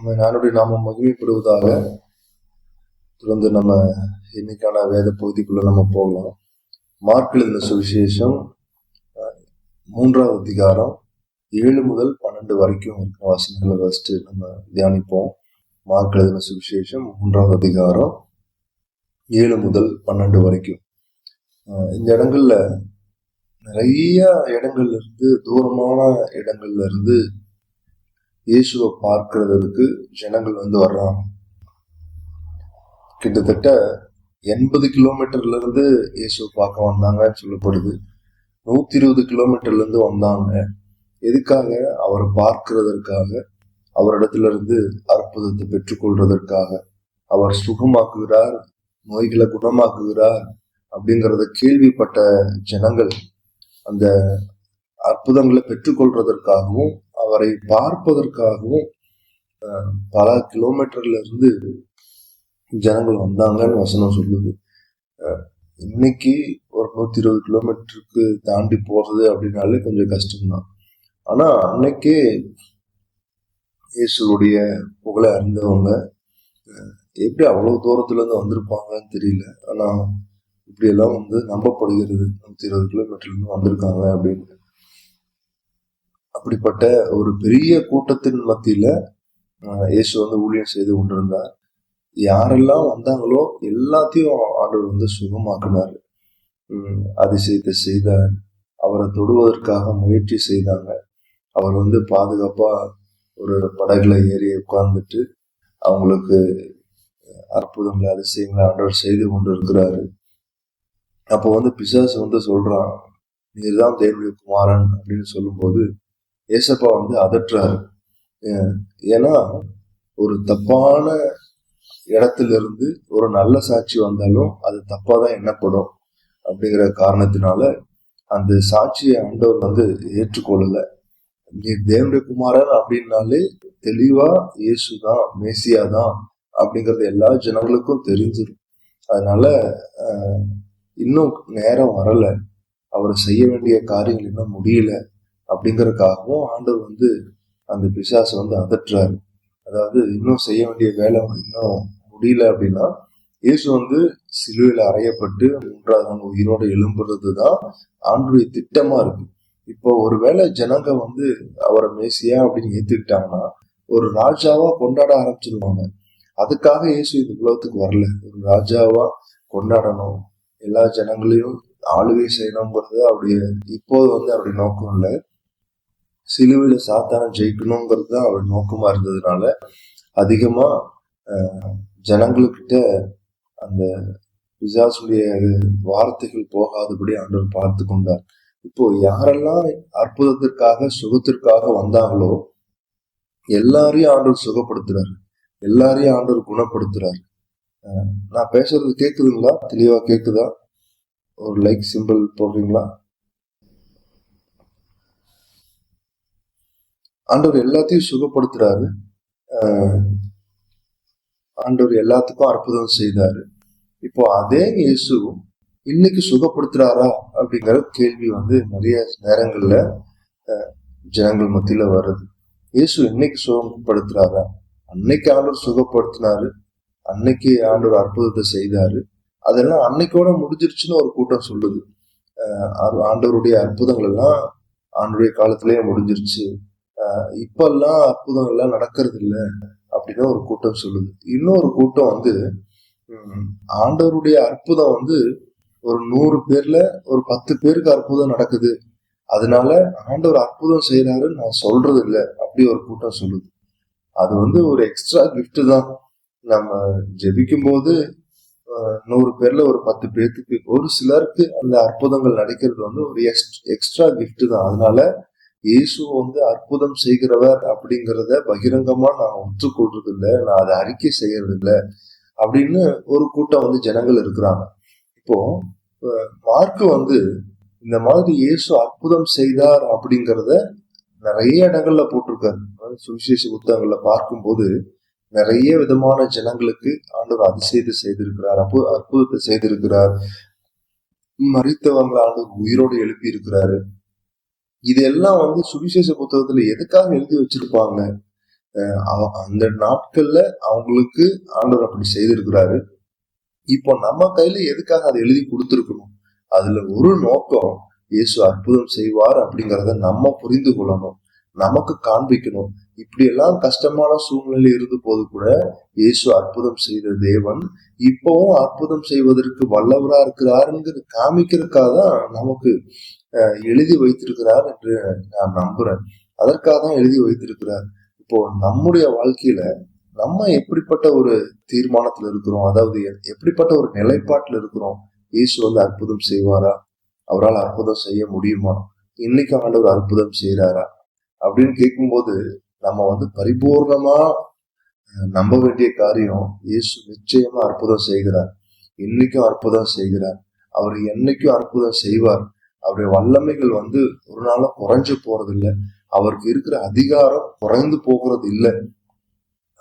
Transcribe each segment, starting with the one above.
நானுடைய நாமம் மகிமைப்படுவதாக. தொடர்ந்து நம்ம இன்னைக்கான வேத பகுதிக்குள்ள நம்ம போகலாம். மார்க் எழுதின சுவிசேஷம் 3ஆவது அதிகாரம் 7 முதல் 12 வரைக்கும் இருக்கிற வசனங்களை ஃபர்ஸ்ட் நம்ம தியானிப்போம். மார்க் எழுதின சுவிசேஷம் 3ஆவது அதிகாரம் 7 முதல் 12 வரைக்கும். இந்த இடங்கள்ல நிறைய இடங்கள்ல இருந்து, தூரமான இடங்கள்ல இருந்து இயேசுவை பார்க்கிறதுக்கு ஜனங்கள் வர்றாங்க. கிட்டத்தட்ட 80 கிலோமீட்டர்ல இருந்து இயேசுவை பார்க்க வந்தாங்கன்னு சொல்லப்படுது. 120 கிலோமீட்டர்ல இருந்து வந்தாங்க. எதுக்காக? அவரை பார்க்கிறதற்காக, அவரிடத்துல இருந்து அற்புதத்தை பெற்றுக்கொள்றதற்காக. அவர் சுகமாக்குகிறார், நோய்களை குணமாக்குகிறார் அப்படிங்கிறத கேள்விப்பட்ட ஜனங்கள் அந்த அற்புதங்களை பெற்றுக்கொள்றதற்காகவும் அவரை பார்ப்பதற்காகவும் பல கிலோமீட்டர்ல இருந்து ஜனங்கள் வந்தாங்கன்னு வசனம் சொல்லுது. இன்னைக்கு ஒரு 120 கிலோமீட்டருக்கு தாண்டி போறது அப்படின்னாலே கொஞ்சம் கஷ்டம்தான். ஆனா அன்னைக்கே இயேசுடைய புகழை அறிந்தவங்க எப்படி அவ்வளவு தூரத்துல இருந்து வந்திருப்பாங்கன்னு தெரியல. ஆனா இப்படி எல்லாம் நம்பப்படுகிறது, 120 கிலோமீட்டர்ல இருந்து வந்திருக்காங்க அப்படின்னு. அப்படிப்பட்ட ஒரு பெரிய கூட்டத்தின் மத்தியில இயேசு ஊழியம் செய்து கொண்டிருந்தார். யாரெல்லாம் வந்தாங்களோ எல்லாத்தையும் ஆண்டவர் சுகமாக்குனாரு, அதிசயத்தை செய்தார். அவரை தொடுவதற்காக முயற்சி செய்தாங்க. அவர் பாதுகாப்பா ஒரு படகுல ஏறி உட்கார்ந்துட்டு அவங்களுக்கு அற்புதங்களை அதிசயங்களை ஆண்டவர் செய்து கொண்டு இருக்கிறாரு. அப்போ பிசாசு சொல்றான், நீர்தான் தேவனுடைய குமாரன் அப்படின்னு சொல்லும்போது ஏசப்பா அதட்டுறாரு. ஏன்னா ஒரு தப்பான இடத்துல இருந்து ஒரு நல்ல சாட்சி வந்தாலும் அது தப்பாதான் எண்ணப்படும் அப்படிங்கிற காரணத்தினால அந்த சாட்சியை ஆண்டவர் ஏற்றுக்கொள்ளல. நீ தேவனுடைய குமாரன் அப்படின்னாலே தெளிவா இயேசுதான், மேசியாதான் அப்படிங்கறது எல்லா ஜனங்களுக்கும் தெரிஞ்சிடும். அதனால இன்னும் நேரம் வரல, அவர் செய்ய வேண்டிய காரியங்கள் இன்னும் முடியல அப்படிங்கறதுக்காகவும் ஆண்டவர் அந்த பிசாசை அதட்டுறாரு. அதாவது இன்னும் செய்ய வேண்டிய வேலை இன்னும் முடியல அப்படின்னா, இயேசு சிலுவையில அறையப்பட்டு 3ஆவது நாள் உயிரோடு எழும்புறதுதான் ஆண்டவருடைய திட்டமா இருக்கு. இப்போ ஒருவேளை ஜனங்க அவரை மேசியா அப்படின்னு ஏத்துக்கிட்டாங்கன்னா ஒரு ராஜாவா கொண்டாட ஆரம்பிச்சிருவாங்க. அதுக்காக இயேசு இந்த உலகத்துக்கு வரல. ஒரு ராஜாவா கொண்டாடணும், எல்லா ஜனங்களையும் ஆளுகை செய்யணுங்கிறது அவருடைய இப்போது அவருடைய நோக்கம் இல்லை. சிலுவையில சாத்தான ஜெயிக்கணுங்கிறது தான் அவர் நோக்கமா இருந்ததுனால அதிகமா ஜனங்களுக்கிட்ட அந்த பிசாசுடைய வார்த்தைகள் போகாதபடி ஆண்டவர் பார்த்து கொண்டார். இப்போ யாரெல்லாம் அற்புதத்திற்காக, சுகத்திற்காக வந்தாங்களோ எல்லாரையும் ஆண்டவர் சுகப்படுத்துறாரு, எல்லாரையும் ஆண்டவர் குணப்படுத்துறாரு. நான் பேசுறது கேக்குதுங்களா? தெளிவா கேக்குதா? ஒரு லைக் சிம்பிள் போடுறீங்களா? ஆண்டவர் எல்லாத்தையும் சுகப்படுத்துறாரு. ஆண்டவர் எல்லாத்துக்கும் அற்புதம் செய்தாரு. இப்போ அதே இயேசு இன்னைக்கு சுகப்படுத்துறாரா அப்படிங்கிற கேள்வி நிறைய நேரங்கள்ல ஜனங்கள் மத்தியில வருது. இயேசு இன்னைக்கு சுகப்படுத்துறாரா? அன்னைக்கு ஆண்டவர் சுகப்படுத்தினாரு, அன்னைக்கு ஆண்டவர் அற்புதத்தை செய்தாரு, அதெல்லாம் அன்னைக்கோட முடிஞ்சிருச்சுன்னு ஒரு கூட்டம் சொல்லுது. ஆண்டவருடைய அற்புதங்கள் எல்லாம் ஆண்டவருடைய காலத்திலேயே முடிஞ்சிருச்சு, இப்பெல்லாம் அற்புதங்கள் எல்லாம் நடக்கிறது இல்லை அப்படின்னு ஒரு கூட்டம் சொல்லுது. இன்னொரு கூட்டம் ஆண்டவருடைய அற்புதம் ஒரு 100 பேர்ல ஒரு 10 பேருக்கு அற்புதம் நடக்குது, அதனால ஆண்டவர் அற்புதம் செய்யறாருன்னு நான் சொல்றது இல்லை அப்படி ஒரு கூட்டம் சொல்லுது. அது ஒரு எக்ஸ்ட்ரா கிஃப்ட் தான். நம்ம ஜெபிக்கும் போது 100 பேர்ல ஒரு 10 பேர்த்துக்கு, ஒரு சிலருக்கு அந்த அற்புதங்கள் நடக்கிறது ஒரு எக்ஸ்ட்ரா கிஃப்ட் தான். அதனால இயேசு அற்புதம் செய்கிறவர் அப்படிங்கிறத பகிரங்கமா நான் ஒத்துக்கொள்றது இல்லை, நான் அதை அறிக்கை செய்யறது இல்லை அப்படின்னு ஒரு கூட்டம் ஜனங்கள் இருக்கிறாங்க. இப்போ மார்க்கு இந்த மாதிரி இயேசு அற்புதம் செய்தார் அப்படிங்கிறத நிறைய இடங்கள்ல போட்டிருக்காரு. சுவிசேஷ புத்தகங்கள்ல பார்க்கும்போது நிறைய விதமான ஜனங்களுக்கு ஆண்டவர் அதிசயத்தை செய்திருக்கிறார், அற்புதத்தை செய்திருக்கிறார், மரித்தவங்களை ஆண்டவர் உயிரோடு எழுப்பி இருக்கிறாரு. இதெல்லாம் சுவிசேஷ புத்தகத்துல எதுக்காக எழுதி வச்சிருப்பாங்க? அந்த நாட்கள்ல அவங்களுக்கு ஆண்டவர் அப்படி செய்திருக்கிறாரு. இப்போ நம்ம கையில எதுக்காக அதை எழுதி கொடுத்திருக்கணும்? அதுல ஒரு நோக்கம், இயேசு அற்புதம் செய்வார் அப்படிங்கிறத நம்ம புரிந்து கொள்ளணும், நமக்கு காண்பிக்கணும். இப்படி எல்லாம் கஷ்டமான சூழ்நிலை இருந்த போது கூட இயேசு அற்புதம் செய்த தேவன் இப்பவும் அற்புதம் செய்வதற்கு வல்லவரா இருக்கிறாருங்கிறது காமிக்கிறதுக்காக தான் நமக்கு எழுதி வைத்திருக்கிறார் என்று நான் நம்புறேன். அதற்காக தான் எழுதி வைத்திருக்கிறார். இப்போ நம்முடைய வாழ்க்கையில நம்ம எப்படிப்பட்ட ஒரு தீர்மானத்துல இருக்கிறோம், அதாவது எப்படிப்பட்ட ஒரு நிலைப்பாட்டுல இருக்கிறோம்? இயேசு வந்து அற்புதம் செய்வாரா? அவரால் அற்புதம் செய்ய முடியுமா? இன்னைக்கு ஆண்டவர் அற்புதம் செய்யறாரா அப்படின்னு கேட்கும்போது நம்ம வந்து பரிபூர்ணமா நம்ப வேண்டிய காரியம், இயேசு நிச்சயமா அற்புதம் செய்கிறார். இன்னைக்கும் அற்புதம் செய்கிறார். அவர் என்னைக்கும் அற்புதம் செய்வார். அவருடைய வல்லமைகள் வந்து ஒரு நாளும் குறைஞ்சு போறது இல்லை. அவருக்கு இருக்கிற அதிகாரம் குறைந்து போகிறது இல்லை.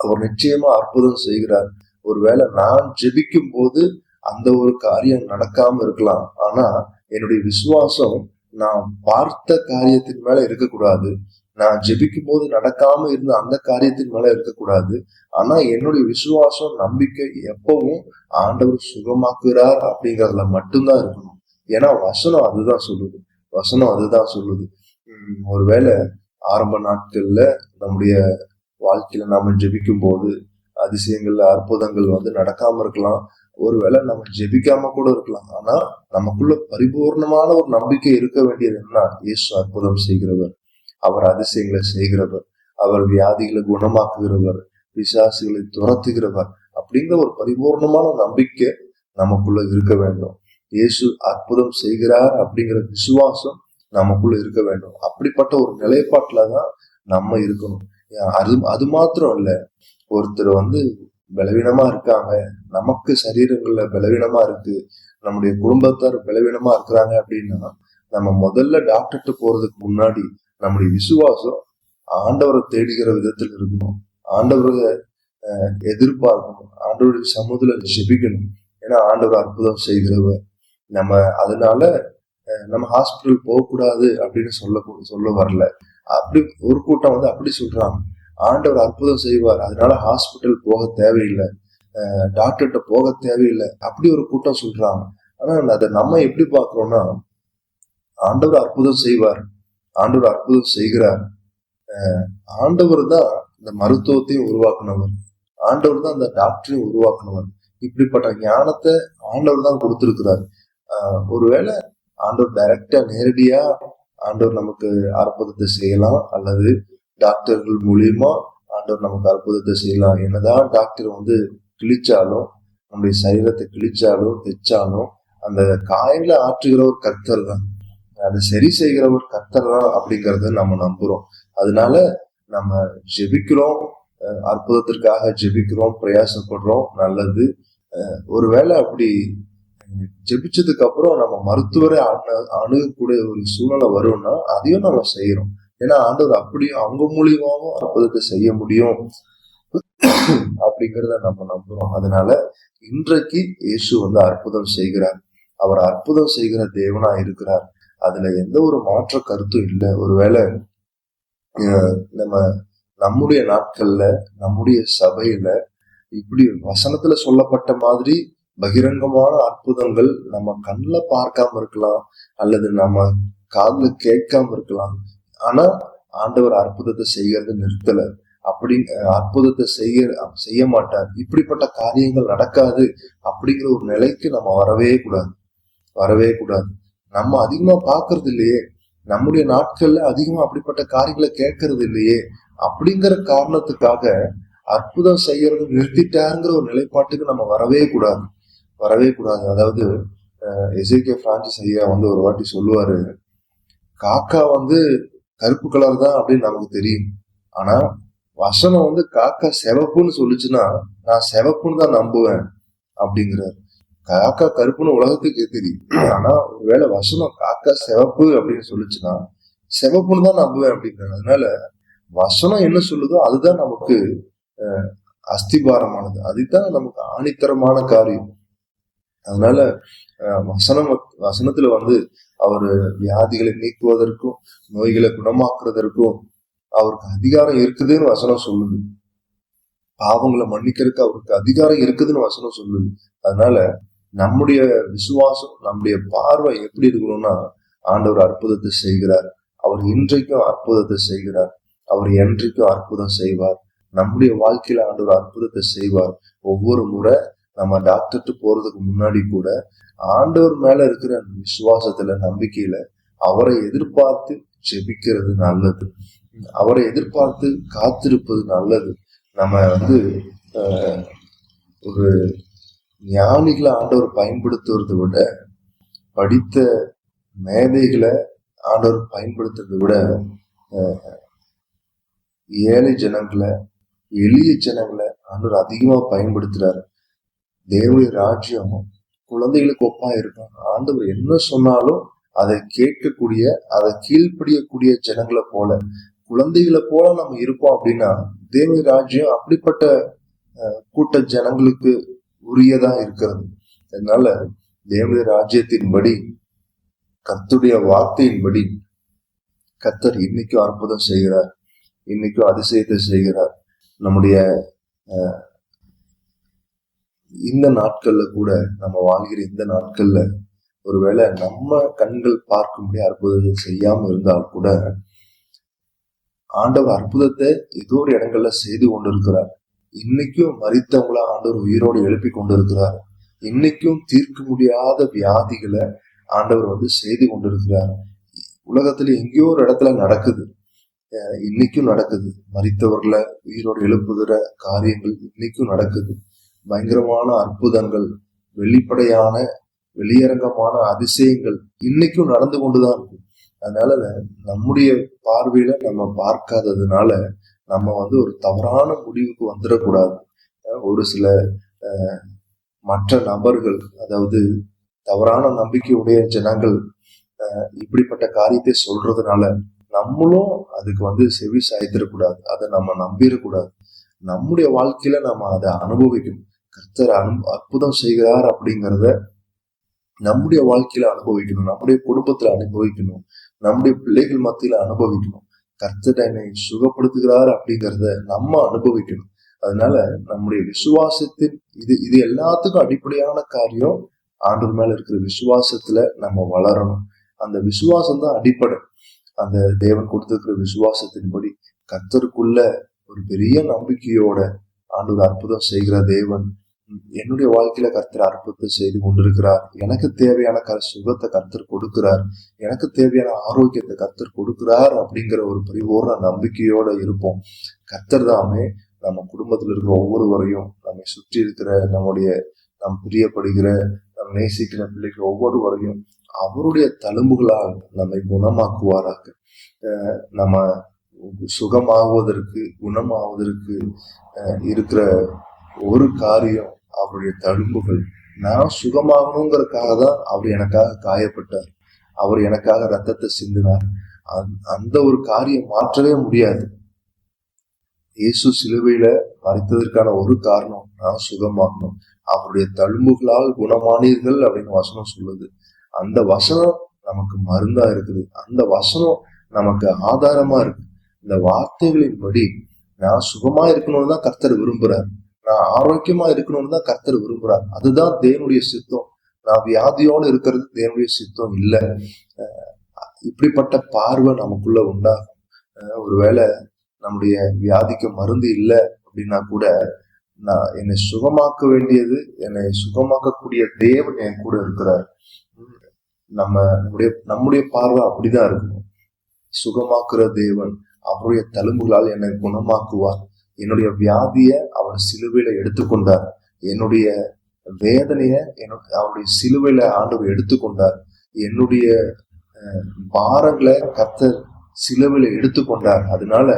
அவர் நிச்சயமா அற்புதம் செய்கிறார். ஒருவேளை நான் ஜெபிக்கும் போது அந்த ஒரு காரியம் நடக்காம இருக்கலாம். ஆனா என்னுடைய விசுவாசம் நான் பார்த்த காரியத்தின் மேல இருக்கக்கூடாது. நான் ஜெபிக்கும் போது நடக்காம இருந்த அந்த காரியத்தின் மேல இருக்கக்கூடாது. ஆனா என்னுடைய விசுவாசம், நம்பிக்கை எப்பவும் ஆண்டவர் சுகமாக்குறார் அப்படிங்கறதுல மட்டும்தான் இருக்கணும். ஏன்னா வசனம் அதுதான் சொல்லுது. வசனம் அதுதான் சொல்லுது. ஒருவேளை ஆரம்ப நாட்கள்ல நம்முடைய வாழ்க்கையில நாம ஜெபிக்கும் போது அதிசயங்கள்ல அற்புதங்கள் வந்து நடக்காம இருக்கலாம். ஒருவேளை நம்ம ஜெபிக்காம கூட இருக்கலாம். ஆனா நமக்குள்ள பரிபூர்ணமான ஒரு நம்பிக்கை இருக்க வேண்டியது என்ன? இயேசு அற்புதம் செய்கிறவர், அவர் அதிசயங்களை செய்கிறவர், அவர் வியாதிகளை குணமாக்குகிறவர், பிசாசுகளை துரத்துகிறவர் அப்படிங்கிற ஒரு பரிபூர்ணமான நம்பிக்கை நமக்குள்ள இருக்க வேண்டும். இயேசு அற்புதம் செய்கிறார் அப்படிங்கிற விசுவாசம் நமக்குள்ள இருக்க வேண்டும். அப்படிப்பட்ட ஒரு நிலைப்பாட்டுலதான் நம்ம இருக்கணும். அது மாத்திரம் இல்ல, ஒருத்தர் வந்து பலவீனமா இருக்காங்க, நமக்கு சரீரங்கள்ல பலவீனமா இருக்கு, நம்முடைய குடும்பத்தார் பலவீனமா இருக்கிறாங்க அப்படின்னா நம்ம முதல்ல டாக்டர்கிட்ட போறதுக்கு முன்னாடி நம்முடைய விசுவாசம் ஆண்டவரை தேடுகிற விதத்தில் இருக்கணும். ஆண்டவரை எதிர்பார்க்கணும். ஆண்டவருடைய சமூகத்துல ஜெபிக்கணும். ஏன்னா ஆண்டவர் அற்புதம் செய்கிறவர். நம்ம அதனால நம்ம ஹாஸ்பிட்டல் போகக்கூடாது அப்படின்னு சொல்ல வரல. அப்படி ஒரு கூட்டம் வந்து அப்படி சொல்றாங்க, ஆண்டவர் அற்புதம் செய்வார் அதனால ஹாஸ்பிட்டல் போக தேவையில்லை, டாக்டர்கிட்ட போக தேவையில்லை, அப்படி ஒரு கூட்டம் சொல்றாங்க. ஆனா அதை நம்ம எப்படி பாக்குறோம்னா, ஆண்டவர் அற்புதம் செய்வார், ஆண்டவர் அற்புதம் செய்கிறார். ஆண்டவர் தான் இந்த மருத்துவத்தையும் உருவாக்குனவர், ஆண்டவர் தான் அந்த டாக்டரையும் உருவாக்குனவர். இப்படிப்பட்ட ஞானத்தை ஆண்டவர் தான் கொடுத்திருக்கிறார். ஒருவேளை ஆண்டவர் டைரக்டா நேரடியா ஆண்டவர் நமக்கு அற்புதத்தை செய்யலாம், அல்லது டாக்டர்கள் மூலியமா ஆண்டவர் நமக்கு அற்புதத்தை செய்யலாம். என்னதான் டாக்டர் வந்து கிழிச்சாலும், நம்முடைய சரீரத்தை கிழிச்சாலும் தைச்சாலும் அந்த காயங்களை ஆற்றுகிறவர் கர்த்தர் தான், அதை சரி செய்கிறவர் கர்த்தர் தான் அப்படிங்கறத நம்ம நம்புறோம். அதனால நம்ம ஜெபிக்கிறோம், அற்புதத்திற்காக ஜெபிக்கிறோம், பிரயாசப்படுறோம், நல்லது. ஒருவேளை அப்படி ஜெபிச்சதுக்கு அப்புறம் நம்ம மருத்துவரை அணுகக்கூடிய ஒரு சூழ்நிலை வரும்னா அதையும் நம்ம செய்யறோம். ஏன்னா ஆண்டவர் அப்படியும் அவங்க மூலியமாவும் அற்புதத்தை செய்ய முடியும் அப்படிங்கிறத நம்ம நம்புறோம். அதனால இன்றைக்கு இயேசு வந்து அற்புதம் செய்கிறார். அவர் அற்புதம் செய்கிற தேவனா இருக்கிறார். அதுல எந்த ஒரு மாற்ற கருத்தும் இல்லை. ஒருவேளை நம்ம நம்முடைய நாட்கள்ல நம்முடைய சபையில இப்படி வசனத்துல சொல்லப்பட்ட மாதிரி பகிரங்கமான அற்புதங்கள் நம்ம கண்ணில் பார்க்காம இருக்கலாம், அல்லது நம்ம காதுல கேட்காம இருக்கலாம். ஆனா ஆண்டவர் அற்புதத்தை செய்யறது நிறுத்தல. அப்படி அற்புதத்தை செய்ய மாட்டார், இப்படிப்பட்ட காரியங்கள் நடக்காது அப்படிங்கிற ஒரு நிலைக்கு நம்ம வரவே கூடாது. நம்ம அதிகமா பாக்குறது இல்லையே, நம்முடைய நாட்கள்ல அதிகமா அப்படிப்பட்ட காரியங்களை கேட்கறது இல்லையே, அப்படிங்கிற காரணத்துக்காக அற்புதம் செய்யறது நிறுத்திட்டாருங்கிற ஒரு நிலைப்பாட்டுக்கு நம்ம வரவே கூடாது. அதாவது எசேக்கியா பிரான்சிஸ் ஐயா வந்து ஒரு வாட்டி சொல்லுவாரு, காக்கா வந்து கருப்பு கலர் தான் அப்படின்னு நமக்கு தெரியும், ஆனா வசனம் வந்து காக்கா சிவப்புன்னு சொல்லுச்சுன்னா நான் சிவப்புன்னு தான் நம்புவேன் அப்படிங்கிறாரு. காக்கா கருப்புன்னு உலகத்துக்கு தெரியும், ஆனா ஒருவேளை வசனம் காக்கா சிவப்பு அப்படின்னு சொல்லுச்சுன்னா சிவப்புன்னு தான் நம்புவேன் அப்படிங்கிறாரு. அதனால வசனம் என்ன சொல்லுதோ அதுதான் நமக்கு அஸ்திபாரமானது, அதுதான் நமக்கு ஆணித்தரமான காரியம். அதனால வசனத்துல வந்து அவரு வியாதிகளை நீக்குவதற்கும் நோய்களை குணமாக்குறதற்கும் அவருக்கு அதிகாரம் இருக்குதுன்னு வசனம் சொல்லுது. பாவங்களை மன்னிக்கிறதுக்கு அவருக்கு அதிகாரம் இருக்குதுன்னு வசனம் சொல்லுது. அதனால நம்முடைய விசுவாசம், நம்முடைய பார்வை எப்படி இருக்கணும்னா, ஆண்டவர் அற்புதத்தை செய்கிறார், அவர் இன்றைக்கும் அற்புதத்தை செய்கிறார், அவர் என்றைக்கும் அற்புதம் செய்வார். நம்முடைய வாழ்க்கையில ஆண்டவர் அற்புதத்தை செய்வார். ஒவ்வொரு முறை நம்ம டாக்டர்கிட்ட போறதுக்கு முன்னாடி கூட ஆண்டவர் மேல இருக்கிற விசுவாசத்துல, நம்பிக்கையில அவரை எதிர்பார்த்து ஜெபிக்கிறது நல்லது. அவரை எதிர்பார்த்து காத்திருப்பது நல்லது. நம்ம ஒரு ஞானிகளை ஆண்டவர் பயன்படுத்துவதை விட, படித்த மேதைகளை ஆண்டவர் பயன்படுத்துறதை விட, ஏழை ஜனங்களை, எளிய ஜனங்களை ஆண்டவர் அதிகமா பயன்படுத்துறாரு. தேவனுடைய ராஜ்யம் குழந்தைகளுக்கு ஒப்பா இருக்கும். ஆண்டவர் என்ன சொன்னாலும் அதை கேட்கக்கூடிய, அதை கீழ்ப்படியக்கூடிய ஜனங்களை போல, குழந்தைகளை போல நம்ம இருப்போம் அப்படின்னா, தேவனுடைய ராஜ்யம் அப்படிப்பட்ட கூட்ட ஜனங்களுக்கு உரியதா இருக்கிறது. அதனால தேவனுடைய ராஜ்யத்தின்படி, கர்த்தருடைய வார்த்தையின்படி கர்த்தர் இன்னைக்கும் அற்புதம் செய்கிறார், இன்னைக்கும் அதிசயத்தை செய்கிறார். நம்முடைய இந்த நாட்கள்ல கூட, நம்ம வாழ்கிற இந்த நாட்கள்ல ஒருவேளை நம்ம கண்கள் பார்க்கும்படி அற்புதத்தை செய்யாம இருந்தால் கூட, ஆண்டவர் அற்புதத்தை ஏதோ ஒரு இடங்கள்ல செய்து கொண்டிருக்கிறார். இன்னைக்கும் மரித்தவங்கள ஆண்டவர் உயிரோடு எழுப்பி கொண்டிருக்கிறார். இன்னைக்கும் தீர்க்க முடியாத வியாதிகளை ஆண்டவர் செய்து கொண்டிருக்கிறார். உலகத்துல எங்கேயோ ஒரு இடத்துல நடக்குது, இன்னைக்கும் நடக்குது. மரித்தவர்களை உயிரோடு எழுப்புகிற காரியங்கள் இன்னைக்கும் நடக்குது. பயங்கரமான அற்புதங்கள், வெளிப்படையான வெளியரங்கமான அதிசயங்கள் இன்னைக்கும் நடந்து கொண்டுதான் இருக்கு. அதனால நம்முடைய பார்வையில நம்ம பார்க்காததுனால நம்ம ஒரு தவறான முடிவுக்கு வந்துடக்கூடாது. ஒரு சில மற்ற நபர்கள், அதாவது தவறான நம்பிக்கையுடைய ஜனங்கள் இப்படிப்பட்ட காரியத்தை சொல்றதுனால நம்மளும் அதுக்கு செவி சாய்த்திடக்கூடாது, அதை நம்ம நம்பிடக்கூடாது. நம்முடைய வாழ்க்கையில நம்ம அதை அனுபவிக்கணும். கர்த்தர் அற்புதம் செய்கிறார் அப்படிங்கிறத நம்முடைய வாழ்க்கையில அனுபவிக்கணும், நம்முடைய குடும்பத்துல அனுபவிக்கணும், நம்முடைய பிள்ளைகள் மத்தியில அனுபவிக்கணும். கர்த்தர் என்னை சுகப்படுத்துகிறார் அப்படிங்கிறத நம்ம அனுபவிக்கணும். அதனால நம்முடைய விசுவாசத்தின் இது எல்லாத்துக்கும் அடிப்படையான காரியம், ஆண்டவர் மேல இருக்கிற விசுவாசத்துல நம்ம வளரணும். அந்த விசுவாசம் தான் அடிப்படை. அந்த தேவன் கொடுத்திருக்கிற விசுவாசத்தின்படி கர்த்தருக்குள்ள ஒரு பெரிய நம்பிக்கையோட ஆண்டவர் அற்புதம் செய்கிற தேவன், என்னுடைய வாழ்க்கையில கர்த்தர் அற்புதத்தை செய்து கொண்டிருக்கிறார், எனக்கு தேவையான சுகத்தை கர்த்தர் கொடுக்கிறார், எனக்கு தேவையான ஆரோக்கியத்தை கர்த்தர் கொடுக்கிறார் அப்படிங்கிற ஒரு பரிபூர்ண நம்பிக்கையோட இருப்போம். கர்த்தர் தாமே நம்ம குடும்பத்துல இருக்கிற ஒவ்வொருவரையும், நம்மை சுற்றி இருக்கிற நம் பிரியப்படுகிற, நம் நேசிக்கிற பிள்ளைகள் ஒவ்வொருவரையும் அவருடைய தழும்புகளால் நம்மை குணமாக்குவாராக. நம்ம குணமாவதற்கு இருக்கிற ஒரு காரியம் அவருடைய தழும்புகள். நான் சுகமாகணுங்கிறதுக்காக தான் அவர் எனக்காக காயப்பட்டார், அவர் எனக்காக ரத்தத்தை சிந்தினார். அந்த ஒரு காரியம் மாற்றவே முடியாது. இயேசு சிலுவையில மரித்ததற்கான ஒரு காரணம், நான் சுகமாகணும், அவருடைய தழும்புகளால் குணமானீர்கள் அப்படின்னு வசனம் சொல்லுது. அந்த வசனம் நமக்கு மருந்தா இருக்குது, அந்த வசனம் நமக்கு ஆதாரமா இருக்கு. இந்த வார்த்தைகளின்படி நான் சுகமா இருக்கணும்னு தான் கர்த்தர் விரும்புறார், நான் ஆரோக்கியமா இருக்கணும்னு தான் கர்த்தர் விரும்புறார். அதுதான் தேவனுடைய சித்தம். நான் வியாதியோடு இருக்கிறது தேவனுடைய சித்தம் இல்லை. இப்படிப்பட்ட பார்வை நமக்குள்ள உண்டாகும். ஒருவேளை நம்முடைய வியாதிக்கு மருந்து இல்லை அப்படின்னா கூட, என்னை சுகமாக்க வேண்டியது, என்னை சுகமாக்கக்கூடிய தேவன் என் கூட இருக்கிறார். நம்முடைய பார்வை அப்படிதான் இருக்கணும். சுகமாக்குற தேவன் அவருடைய தழும்புகளால் என்னை குணமாக்குவார். என்னுடைய வியாதிய அவர் சிலுவையில எடுத்துக்கொண்டார், என்னுடைய வேதனைய அவருடைய சிலுவையில ஆண்டவர் எடுத்துக்கொண்டார், என்னுடைய பாரங்களை கர்த்தர் சிலுவையில எடுத்துக்கொண்டார். அதனால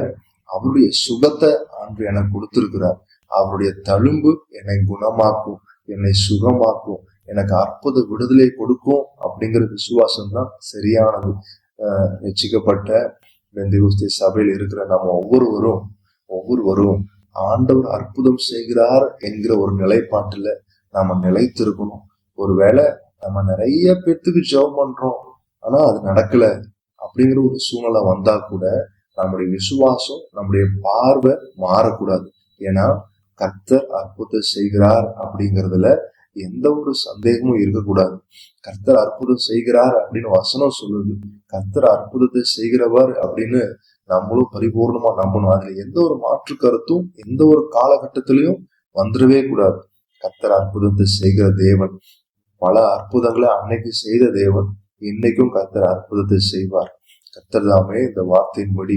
அவருடைய சுகத்தை ஆண்டு எனக்கு கொடுத்திருக்கிறார். அவருடைய தழும்பு என்னை குணமாக்கும், என்னை சுகமாக்கும், எனக்கு அற்புத விடுதலை கொடுக்கும் அப்படிங்கிற விசுவாசம் தான் சரியானது. ரட்சிக்கப்பட்ட பெந்தேகோஸ்தே சபையில் இருக்கிற நம்ம ஒவ்வொருவரும் ஆண்டவர் அற்புதம் செய்கிறார் என்கிற ஒரு நிலைப்பாட்டுல நாம நிலைத்திருக்கணும். ஒருவேளை நம்ம நிறைய பேர்த்துக்கு ஜெபம் பண்றோம், ஆனா அது நடக்கல அப்படிங்கிற ஒரு சூழ்நிலை வந்தா கூட, நம்முடைய விசுவாசம், நம்முடைய பார்வை மாறக்கூடாது. ஏன்னா கர்த்தர் அற்புதம் செய்கிறார் அப்படிங்கிறதுல எந்த ஒரு சந்தேகமும் இருக்கக்கூடாது. கர்த்தர் அற்புதம் செய்கிறார் அப்படின்னு வசனம் சொல்லுது. கர்த்தர் அற்புதத்தை செய்கிறவர் அப்படின்னு நம்மளும் பரிபூர்ணமா நம்பணும். அதுல எந்த ஒரு மாற்று கருத்தும் எந்த ஒரு காலகட்டத்திலையும் வந்துடவே கூடாது. கர்த்தர் அற்புதத்தை செய்கிற தேவன். பல அற்புதங்களை அன்னைக்கு செய்த தேவன் இன்னைக்கும் கர்த்தர் அற்புதத்தை செய்வார். கர்த்தர் தாமே இந்த வார்த்தையின்படி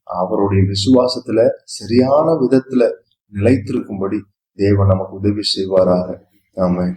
அவருடைய விசுவாசத்துல சரியான விதத்துல நிலைத்திருக்கும்படி தேவன் நமக்கு உதவி செய்வாராக. ஆமென்.